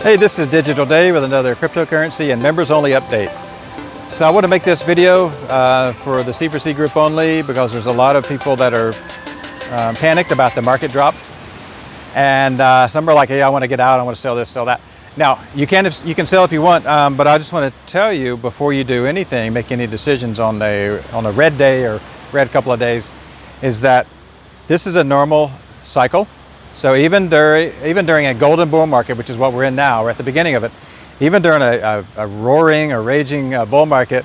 Hey, this is Digital Dave with another cryptocurrency and members only update. So I want to make this video for the C4C group only because there's a lot of people that are panicked about the market drop. And some are like, hey, I want to get out, I want to sell this, sell that. Now, you can sell if you want, but I just want to tell you before you do anything, make any decisions on a red day or red couple of days, is that this is a normal cycle. So even during a golden bull market, which is what we're in now, we're at the beginning of it, even during a roaring or raging bull market,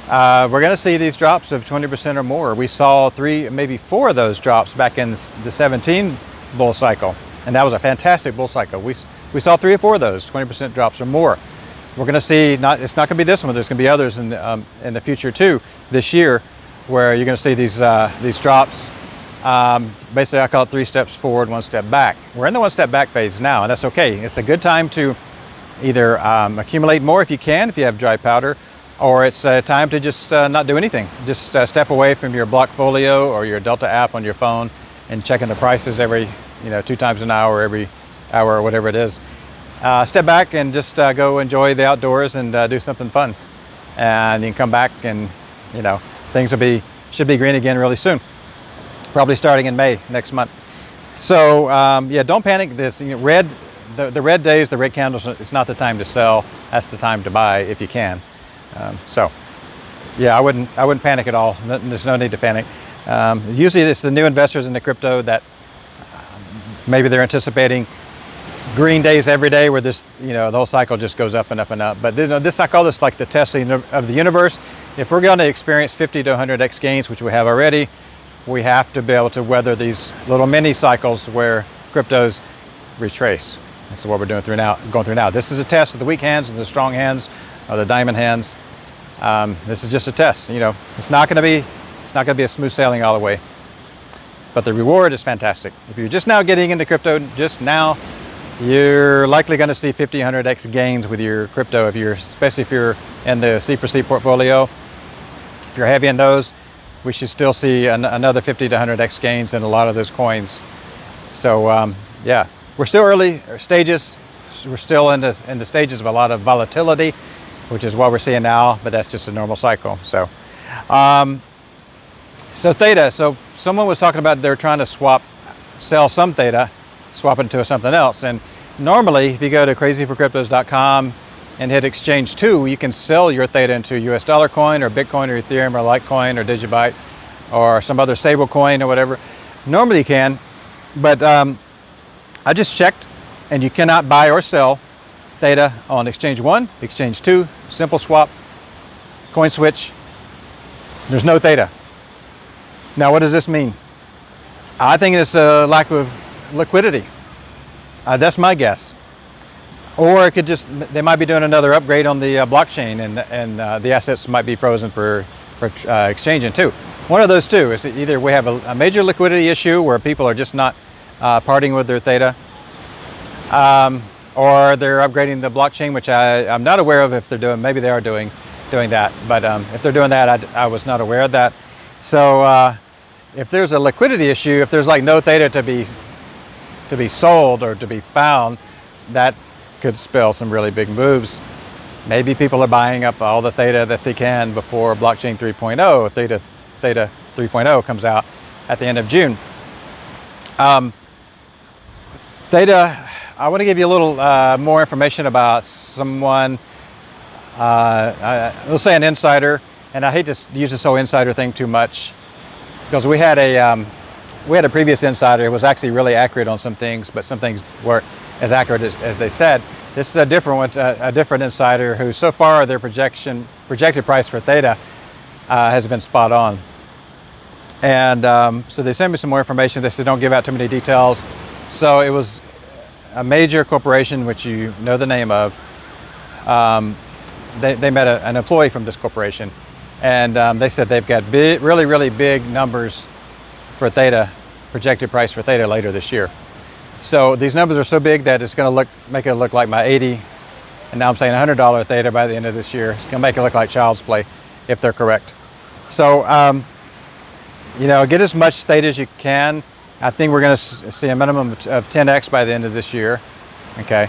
we're going to see these drops of 20% or more. We saw 3, maybe 4 of those drops back in the 17 bull cycle, and that was a fantastic bull cycle. We saw 3 or 4 of those 20% drops or more. We're going to see, it's not going to be this one, there's going to be others in the future too, this year, where you're going to see these drops. Basically, I call it 3 steps forward, 1 step back. We're in the 1 step back phase now, and that's okay. It's a good time to either accumulate more if you can, if you have dry powder, or it's a time to just not do anything. Just step away from your block folio or your Delta app on your phone and checking the prices every, 2 times an hour, every hour, or whatever it is. Step back and just go enjoy the outdoors and do something fun. And you can come back and, things should be green again really soon. Probably starting in May next month. So yeah, don't panic. This the red days, the red candles, it's not the time to sell. That's the time to buy if you can. So yeah, I wouldn't panic at all. There's no need to panic. Usually it's the new investors in the crypto that maybe they're anticipating green days every day where this, the whole cycle just goes up and up and up. But this, I call this like the testing of the universe. If we're going to experience 50 to 100x gains, which we have already, we have to be able to weather these little mini cycles where cryptos retrace. That's what we're going through now. This is a test of the weak hands and the strong hands, or the diamond hands. This is just a test. It's not going to be a smooth sailing all the way. But the reward is fantastic. If you're just now getting into crypto, just now, you're likely going to see 50, 100x gains with your crypto, especially if you're in the C4C portfolio. If you're heavy in those, we should still see another 50 to 100x gains in a lot of those coins. So yeah, we're still early stages. We're still in the stages of a lot of volatility, which is what we're seeing now, but that's just a normal cycle. So, so theta. So someone was talking about they're trying to sell some theta, swap it into something else. And normally, if you go to crazyforcryptos.com and hit exchange 2, you can sell your theta into US dollar coin or Bitcoin or Ethereum or Litecoin or Digibyte or some other stable coin or whatever. Normally you can, but I just checked and you cannot buy or sell theta on exchange 1, exchange 2, simple swap, coin switch. There's no theta. Now what does this mean? I think it's a lack of liquidity. That's my guess. Or it could they might be doing another upgrade on the blockchain and the assets might be frozen for exchanging too. One of those two is either we have a major liquidity issue where people are just not parting with their theta, or they're upgrading the blockchain, which I'm not aware of if they're doing. Maybe they are doing that, but if they're doing that, I was not aware of that. So if there's a liquidity issue, if there's like no theta to be sold or to be found, that could spell some really big moves. Maybe people are buying up all the theta that they can before blockchain 3.0, theta 3.0 comes out at the end of June. Theta, I want to give you a little more information about someone, we'll say an insider, and I hate to use this whole insider thing too much because we had a previous insider who was actually really accurate on some things, but some things weren't as accurate as they said. This is a different one, a different insider who so far their projected price for theta has been spot on. And so they sent me some more information. They said don't give out too many details. So it was a major corporation, which you know the name of. They met an employee from this corporation, and they said they've got really, really big numbers for theta, projected price for theta later this year. So these numbers are so big that it's going to make it look like my 80, and now I'm saying $100 theta by the end of this year. It's going to make it look like child's play if they're correct. So, get as much theta as you can. I think we're going to see a minimum of 10x by the end of this year. Okay.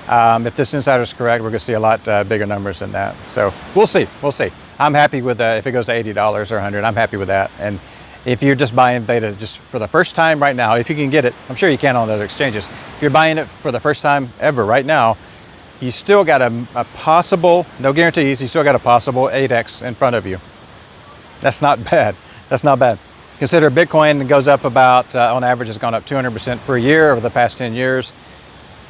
If this insider is correct, we're going to see a lot bigger numbers than that. So we'll see. We'll see. I'm happy with if it goes to $80 or $100. I'm happy with that. And if you're just buying Theta just for the first time right now, if you can get it, I'm sure you can on other exchanges. If you're buying it for the first time ever right now, you still got a possible, no guarantees, you still got a possible 8x in front of you. That's not bad. That's not bad. Consider Bitcoin goes up about, on average, has gone up 200% per year over the past 10 years.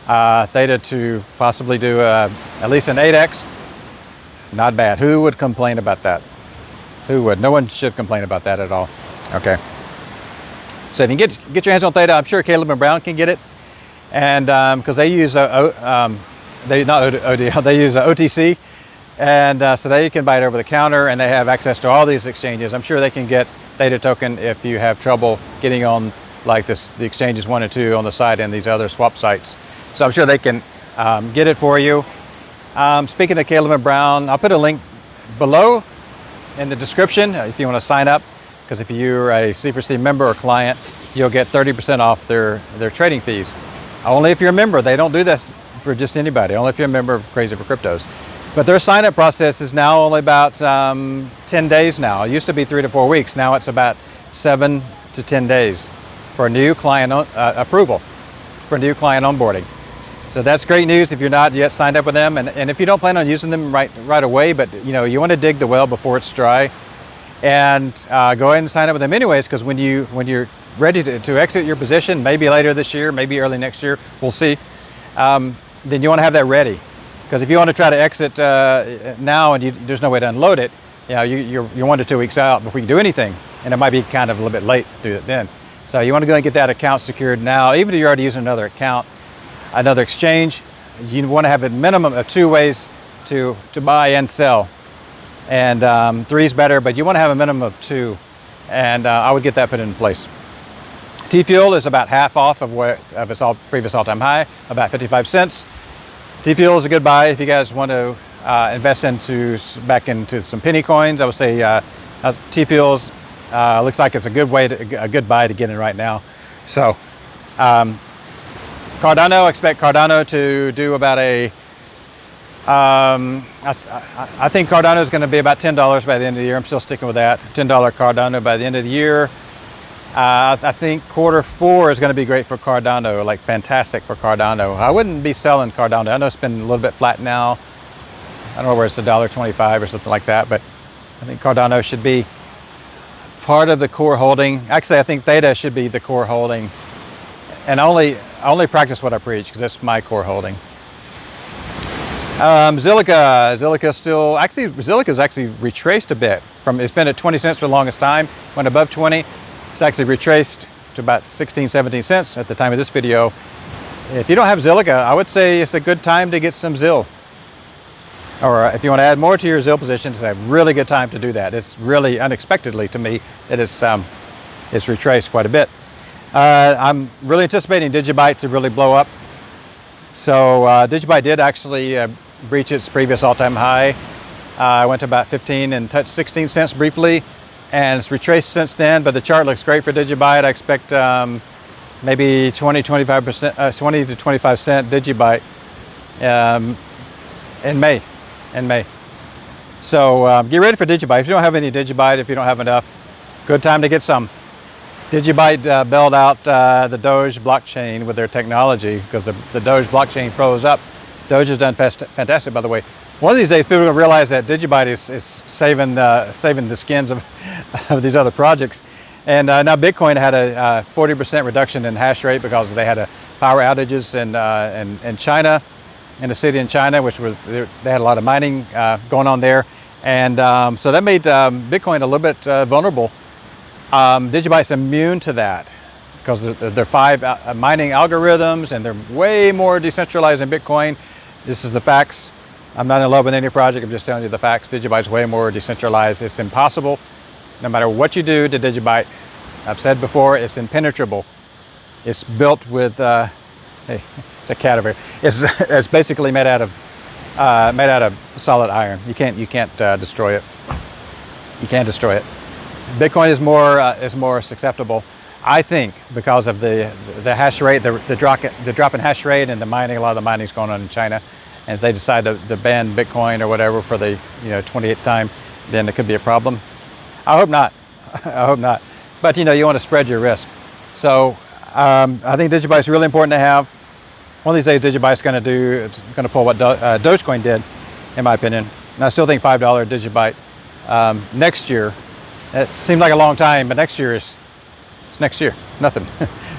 Theta to possibly do at least an 8x, not bad. Who would complain about that? Who would? No one should complain about that at all. Okay. So if you can get your hands on Theta, I'm sure Caleb and Brown can get it, and because they use they use OTC, and so they can buy it over the counter, and they have access to all these exchanges. I'm sure they can get Theta token if you have trouble getting on like this, the exchanges 1 and 2 on the site and these other swap sites. So I'm sure they can get it for you. Speaking of Caleb and Brown, I'll put a link below in the description if you want to sign up, because if you're a C4C member or client, you'll get 30% off their trading fees. Only if you're a member. They don't do this for just anybody, only if you're a member of Crazy for Cryptos. But their sign-up process is now only about 10 days now. It used to be 3 to 4 weeks. Now it's about 7 to 10 days for new client approval, for new client onboarding. So that's great news if you're not yet signed up with them, and if you don't plan on using them right away, but you want to dig the well before it's dry, and go ahead and sign up with them anyways, because when you're ready to exit your position, maybe later this year, maybe early next year, we'll see, then you want to have that ready. Because if you want to try to exit now and there's no way to unload it, you're 1 to 2 weeks out before you can do anything, and it might be kind of a little bit late to do it then. So you want to go and get that account secured now, even if you're already using another account, another exchange. You want to have a minimum of 2 ways to buy and sell, and 3 is better, but you want to have a minimum of 2, and I would get that put in place. T-Fuel is about half off of its previous all-time high, about 55 cents. T-Fuel is a good buy if you guys want to invest back into some penny coins. I would say T-Fuel's looks like it's a good buy to get in right now. So Cardano, I expect Cardano to do about I think Cardano is going to be about $10 by the end of the year. I'm still sticking with that. $10 Cardano by the end of the year. I think Q4 is going to be great for Cardano, like fantastic for Cardano. I wouldn't be selling Cardano. I know it's been a little bit flat now. I don't know where it's $1.25 or something like that, but I think Cardano should be part of the core holding. Actually, I think Theta should be the core holding, and I only practice what I preach because that's my core holding. Zilliqa's actually retraced a bit from, it's been at 20 cents for the longest time, went above 20. It's actually retraced to about 16, 17 cents at the time of this video. If you don't have Zilliqa, I would say it's a good time to get some ZIL. Or if you want to add more to your ZIL position, it's a really good time to do that. It's really unexpectedly to me that it's retraced quite a bit. I'm really anticipating Digibyte to really blow up. So Digibyte did actually breach its previous all-time high. Went to about 15 and touched 16 cents briefly, and it's retraced since then, but the chart looks great for Digibyte. I expect maybe 20 to 25 cent Digibyte in May. So get ready for Digibyte. If you don't have any Digibyte, if you don't have enough, good time to get some. Digibyte bailed out the Doge blockchain with their technology because the Doge blockchain froze up. Doge has done fantastic, by the way. One of these days, people are going to realize that Digibyte is saving the skins of these other projects. And now Bitcoin had a 40% reduction in hash rate because they had power outages in China, in a city in China, which was, they had a lot of mining going on there. And so that made Bitcoin a little bit vulnerable. Digibyte's immune to that because there are 5 mining algorithms, and they're way more decentralized than Bitcoin. This is the facts. I'm not in love with any project, I'm just telling you the facts. Digibyte's way more decentralized. It's impossible, no matter what you do to Digibyte. I've said before, it's impenetrable. It's built with, hey, it's a cat over here. It's basically made out of solid iron. You can't destroy it. You can't destroy it. Bitcoin is more susceptible. I think because of the hash rate, the drop in hash rate, and the mining, a lot of the mining is going on in China, and if they decide to ban Bitcoin or whatever for the 28th time, then it could be a problem. I hope not. I hope not. But you want to spread your risk. So I think Digibyte is really important to have. One of these days, Digibyte's going to pull what Dogecoin did, in my opinion. And I still think $5 Digibyte next year. It seemed like a long time, but next year is next year, nothing.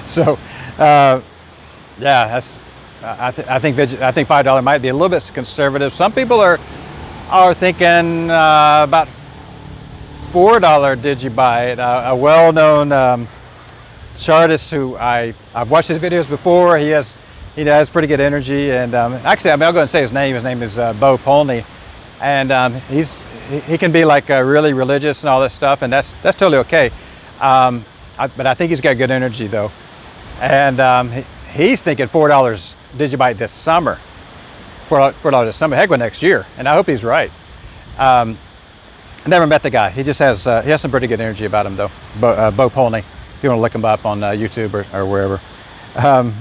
So, yeah, I think $5 might be a little bit conservative. Some people are thinking about $4 Digibyte. A well-known chartist who I've watched his videos before. He has pretty good energy, and actually, I'll go and say his name. His name is Bo Polney, and he can be like really religious and all this stuff, and that's totally okay. But I think he's got good energy though, and he's thinking $4 Digibyte this summer, $4 this summer, heck with next year, and I hope he's right. I never met the guy. He just has he has some pretty good energy about him though. Bo Polney, if you want to look him up on YouTube or wherever. And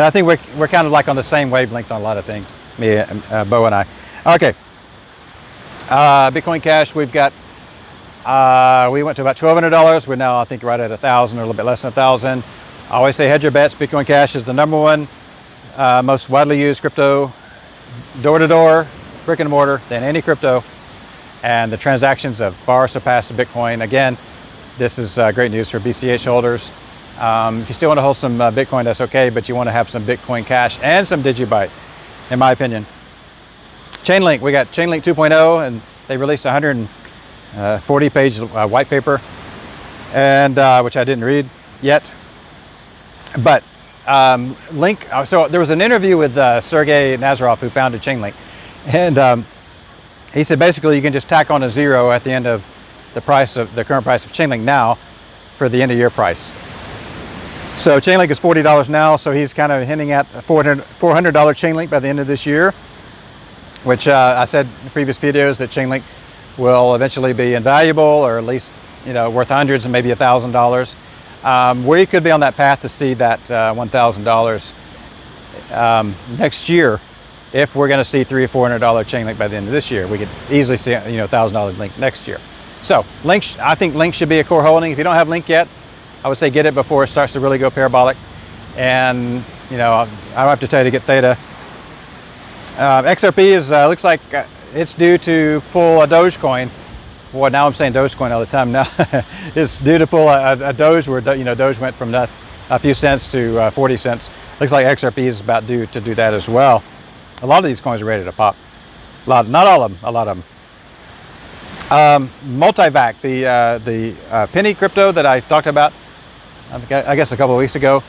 I think we're kind of like on the same wavelength on a lot of things, me, Bo and I. Okay, Bitcoin Cash, we've got. We went to about $1,200. We're now, I think, right at 1,000 or a little bit less than 1,000. I always say hedge your bets. Bitcoin Cash is the #1 most widely used crypto, door-to-door, brick and mortar, than any crypto. And the transactions have far surpassed Bitcoin. Again, this is great news for BCH holders. If you still want to hold some Bitcoin, that's okay, but you want to have some Bitcoin Cash and some Digibyte, in my opinion. Chainlink, we got Chainlink 2.0, and they released 140-page white paper, and which I didn't read yet. But Link, so there was an interview with Sergey Nazarov, who founded Chainlink, and he said basically you can just tack on a zero at the end of the current price of Chainlink now for the end of year price. So Chainlink is $40 now, so he's kind of hinting at a $400 Chainlink by the end of this year, which I said in previous videos that Chainlink will eventually be invaluable, or at least worth hundreds and maybe $1,000. We could be on that path to see that $1,000 next year. If we're going to see $300 or $400 Chainlink by the end of this year, we could easily see $1,000 Link next year. So Link, I think Link should be a core holding. If you don't have Link yet, I would say get it before it starts to really go parabolic. And I don't have to tell you to get Theta. XRP is looks like it's due to pull a Dogecoin. Well, now I'm saying Dogecoin all the time. Now it's due to pull a Doge, where Doge went from a few cents to 40 cents. Looks like XRP is about due to do that as well. A lot of these coins are ready to pop. Not all of them. A lot of them. Multivac, the penny crypto that I talked about, I guess a couple of weeks ago,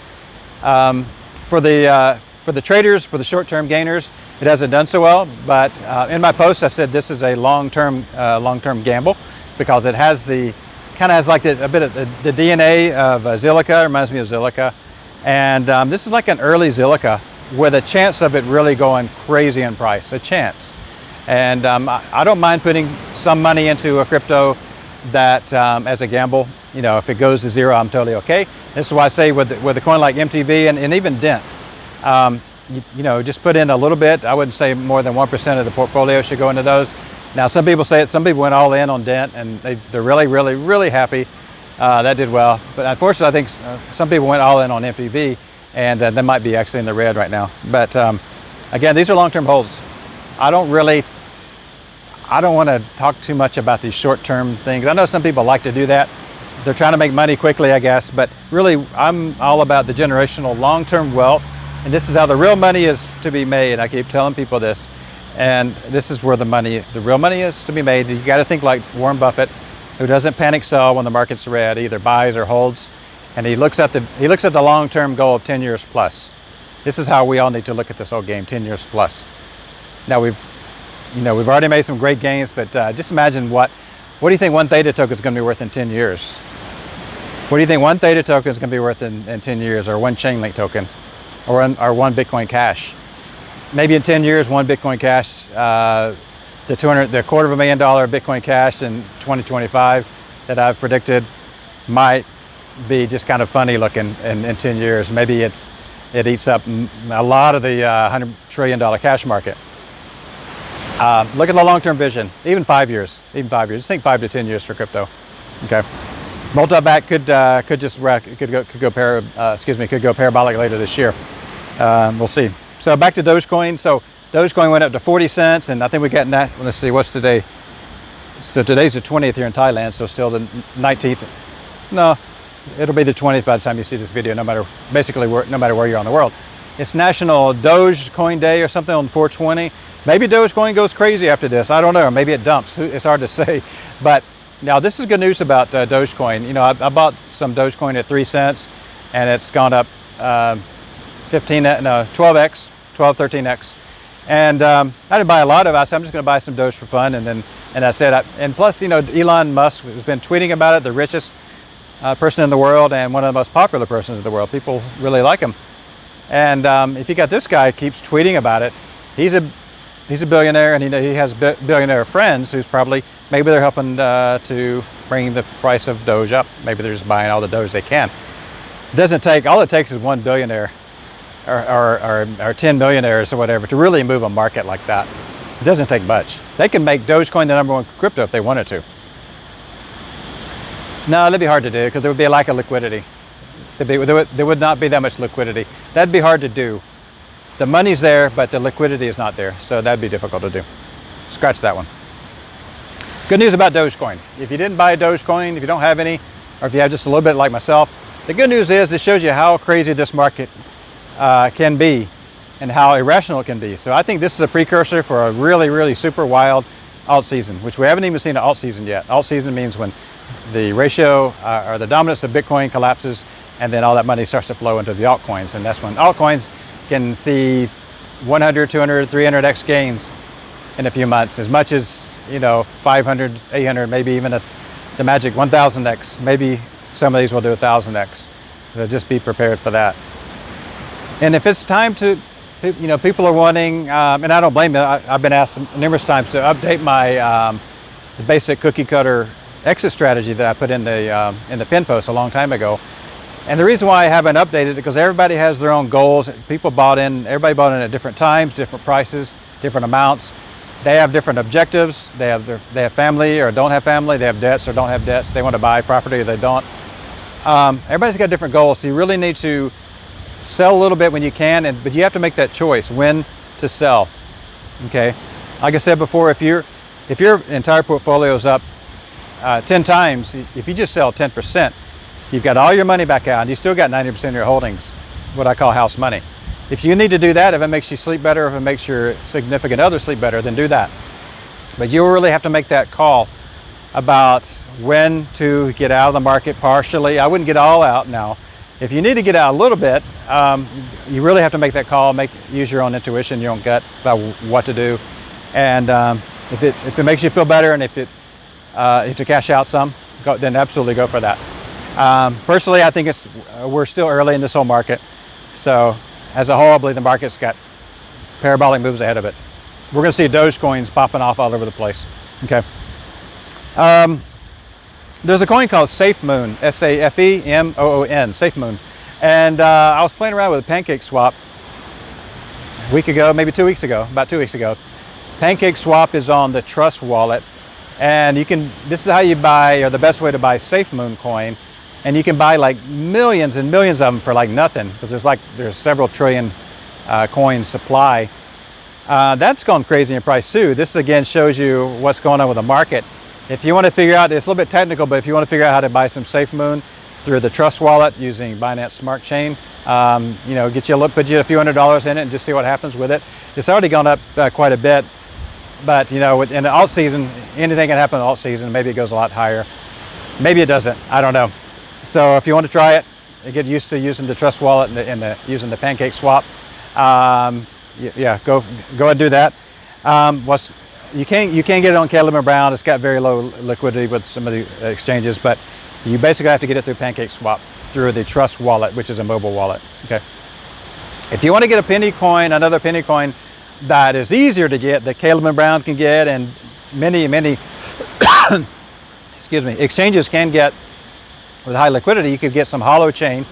for the traders, for the short-term gainers, it hasn't done so well. But in my post, I said this is a long-term gamble, because it has kind of has like a bit of the DNA of Zilliqa. It reminds me of Zilliqa, and this is like an early Zilliqa with a chance of it really going crazy in price. A chance, and I don't mind putting some money into a crypto that as a gamble. If it goes to zero, I'm totally okay. This is why I say with a coin like MTV and even Dent, just put in a little bit. I wouldn't say more than 1% of the portfolio should go into those. Now, some people say it. Some people went all in on Dent, and they're really, really, really happy. That did well. But unfortunately, I think some people went all in on MTV, and they might be actually in the red right now. But again, these are long-term holds. I don't want to talk too much about these short-term things. I know some people like to do that. They're trying to make money quickly, I guess, but really I'm all about the generational long-term wealth, and this is how the real money is to be made. I keep telling people this, and this is where the real money is to be made. You got to think like Warren Buffett, who doesn't panic sell when the market's red, either buys or holds, and he looks at the long-term goal of 10 years plus. This is how we all need to look at this whole game, 10 years plus. Now we've already made some great gains, but just imagine what do you think one Theta token is going to be worth in 10 years? What do you think one Theta token is going to be worth in 10 years, or one Chainlink token, or one Bitcoin Cash? Maybe in 10 years, one Bitcoin Cash, the $250,000 Bitcoin Cash in 2025 that I've predicted might be just kind of funny looking in 10 years. Maybe it eats up a lot of the $100 trillion cash market. Look at the long-term vision, even 5 years, Just think 5 to 10 years for crypto. Okay, multi-back could go parabolic later this year. We'll see. So back to Dogecoin. So Dogecoin went up to 40 cents, and I think we're getting that. Let's see, what's today? So today's the 20th here in Thailand, so still the 19th. No, it'll be the 20th by the time you see this video, no matter where you're on the world. It's National Dogecoin Day or something on 420. Maybe Dogecoin goes crazy after this. I don't know. Maybe it dumps. It's hard to say. But now this is good news about Dogecoin. You know, I bought some Dogecoin at 3 cents, and it's gone up 12x, 13x. And I didn't buy a lot of it. I said I'm just going to buy some Doge for fun, and I said, and plus, you know, Elon Musk has been tweeting about it, the richest person in the world and one of the most popular persons in the world. People really like him. And if you got this guy keeps tweeting about it, he's a billionaire, and he has billionaire friends who's probably, maybe they're helping to bring the price of Doge up. Maybe they're just buying all the Doge they can. It doesn't take, all it takes is one billionaire or 10 millionaires or whatever to really move a market like that. It doesn't take much. They can make Dogecoin the #1 crypto if they wanted to. No, that'd be hard to do because there would be a lack of liquidity. There would not be that much liquidity. That'd be hard to do. The money's there, but the liquidity is not there, so that'd be difficult to do. Scratch that one. Good news about Dogecoin. If you didn't buy a Dogecoin, if you don't have any, or if you have just a little bit like myself, the good news is it shows you how crazy this market can be and how irrational it can be. So I think this is a precursor for a really, really super wild alt season, which we haven't even seen an alt season yet. Alt season means when the ratio or the dominance of Bitcoin collapses, and then all that money starts to flow into the altcoins, and that's when altcoins can see 100, 200, 300x gains in a few months, as much as, you know, 500, 800, maybe even the magic 1000x. Maybe some of these will do 1000x. So just be prepared for that. And if it's time to, you know, people are wanting, and I don't blame them. I've been asked numerous times to update my basic cookie cutter exit strategy that I put in the pin post a long time ago. And the reason why I haven't updated it because everybody has their own goals. Everybody bought in at different times, different prices, different amounts. They have different objectives. They have family or don't have family. They have debts or don't have debts. They want to buy property or they don't. Everybody's got different goals. So you really need to sell a little bit when you can, but you have to make that choice when to sell. Okay, like I said before, if your entire portfolio is up 10 times, if you just sell 10%, you've got all your money back out, and you still got 90% of your holdings, what I call house money. If you need to do that, if it makes you sleep better, if it makes your significant other sleep better, then do that. But you really have to make that call about when to get out of the market partially. I wouldn't get all out now. If you need to get out a little bit, you really have to make that call, use your own intuition, your own gut about what to do. And if it makes you feel better, and if to cash out some, then absolutely go for that. Personally, I think we're still early in this whole market. So as a whole, I believe the market's got parabolic moves ahead of it. We're going to see Dogecoins popping off all over the place. Okay. There's a coin called SafeMoon, SafeMoon, SafeMoon. And I was playing around with a pancake swap a week ago, maybe 2 weeks ago, about 2 weeks ago. Pancake swap is on the Trust wallet. And this is how you buy, or the best way to buy SafeMoon coin. And you can buy like millions and millions of them for like nothing, because there's several trillion coin supply. That's gone crazy in price too. This again shows you what's going on with the market. If you want to figure out, it's a little bit technical, but if you want to figure out how to buy some SafeMoon through the Trust wallet using Binance Smart Chain, you know, put you a few $100s in it and just see what happens with it. It's already gone up quite a bit, but you know, in the alt season, anything can happen in the alt season. Maybe it goes a lot higher. Maybe it doesn't. I don't know. So if you want to try it, get used to using the Trust wallet and using the pancake swap. Yeah, go ahead and do that. You can't get it on Caleb & Brown. It's got very low liquidity with some of the exchanges, but you basically have to get it through pancake swap through the Trust wallet, which is a mobile wallet. Okay. If you want to get a penny coin, another penny coin that is easier to get, that Caleb & Brown can get, and many excuse me, exchanges can get with high liquidity, you could get some hollow chain,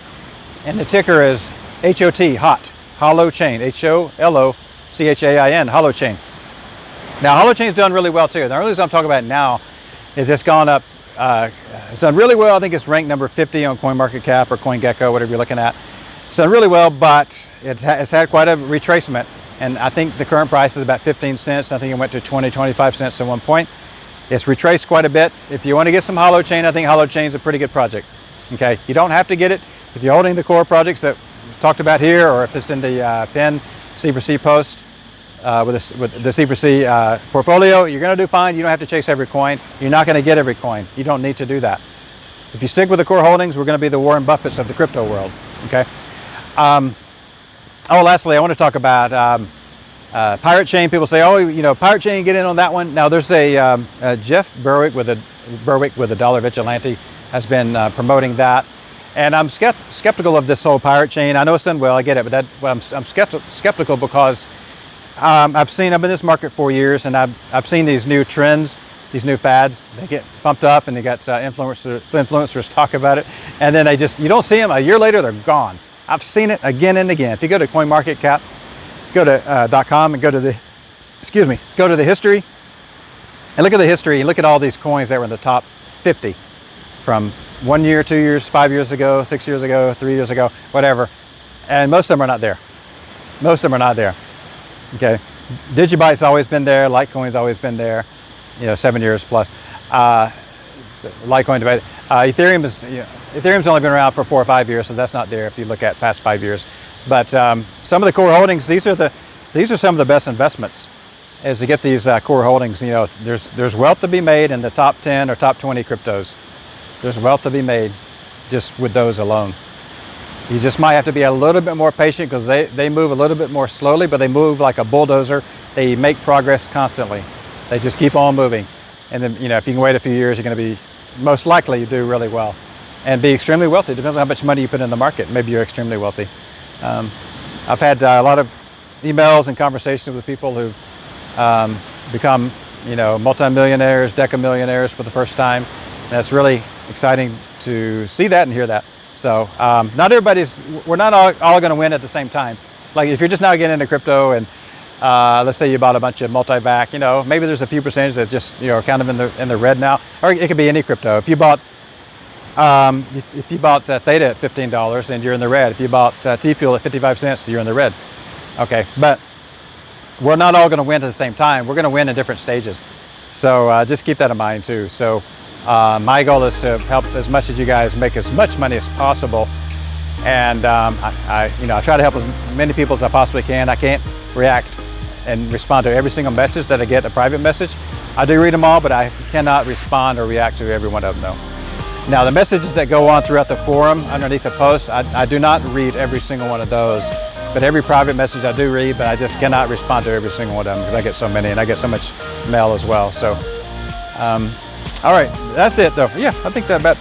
and the ticker is HOT, hot, hollow chain, HOLOCHAIN, hollow chain. Now, hollow chain's done really well too. The only reason I'm talking about it now is it's gone up, it's done really well. I think it's ranked number 50 on CoinMarketCap or CoinGecko, whatever you're looking at. It's done really well, but it's had quite a retracement. And I think the current price is about 15 cents. I think it went to 20, 25 cents at one point. It's retraced quite a bit. If you want to get some hollow chain, I think hollow chain is a pretty good project. Okay, you don't have to get it. If you're holding the core projects that we talked about here, or if it's in the pin C4C post with the C4C portfolio, you're going to do fine. You don't have to chase every coin. You're not going to get every coin. You don't need to do that. If you stick with the core holdings, we're going to be the Warren Buffetts of the crypto world. Okay. Lastly, I want to talk about Pirate Chain. People say, oh, you know, Pirate Chain, get in on that one. Now, there's a Jeff Berwick with the Dollar Vigilante has been promoting that, and I'm skeptical of this whole Pirate Chain. I know it's done well, I get it, but I'm skeptical because I've been in this market for years, and I've seen these new trends, these new fads. They get pumped up, and they got influencers talk about it, and then you don't see them. A year later, they're gone. I've seen it again and again. If you go to CoinMarketCap, go to .com and go to the history, and look at the history. Look at all these coins that were in the top 50 from 1 year, 2 years, 5 years ago, 6 years ago, 3 years ago, whatever. And most of them are not there. Most of them are not there. Okay, Digibyte's always been there. Litecoin's always been there. You know, 7 years plus. So Litecoin divided. Ethereum's only been around for 4 or 5 years, so that's not there if you look at past 5 years. But some of the core holdings, these are some of the best investments, is to get these core holdings. You know, there's wealth to be made in the top 10 or top 20 cryptos. There's wealth to be made just with those alone. You just might have to be a little bit more patient because they move a little bit more slowly, but they move like a bulldozer. They make progress constantly. They just keep on moving. And then, you know, if you can wait a few years, you're going to be most likely do really well and be extremely wealthy. It depends on how much money you put in the market. Maybe you're extremely wealthy. I've had a lot of emails and conversations with people who've become, you know, multimillionaires, decamillionaires for the first time. And that's really exciting to see that and hear that. So we're not all going to win at the same time. Like if you're just now getting into crypto and let's say you bought a bunch of multi-back, you know, maybe there's a few percentage that just, you know, are kind of in the red now, or it could be any crypto. If you bought Theta at $15, then you're in the red. If you bought T-Fuel at 55 cents, you're in the red. Okay, but we're not all going to win at the same time. We're going to win in different stages. So just keep that in mind too. So my goal is to help as much as you guys make as much money as possible. And I try to help as many people as I possibly can. I can't react and respond to every single message that I get, a private message. I do read them all, but I cannot respond or react to every one of them though. Now the messages that go on throughout the forum underneath the post, I do not read every single one of those, but every private message I do read, but I just cannot respond to every single one of them because I get so many and I get so much mail as well. So, all right, that's it though. Yeah, I think that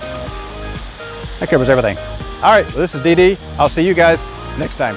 covers everything. All right, well, this is DD. I'll see you guys next time.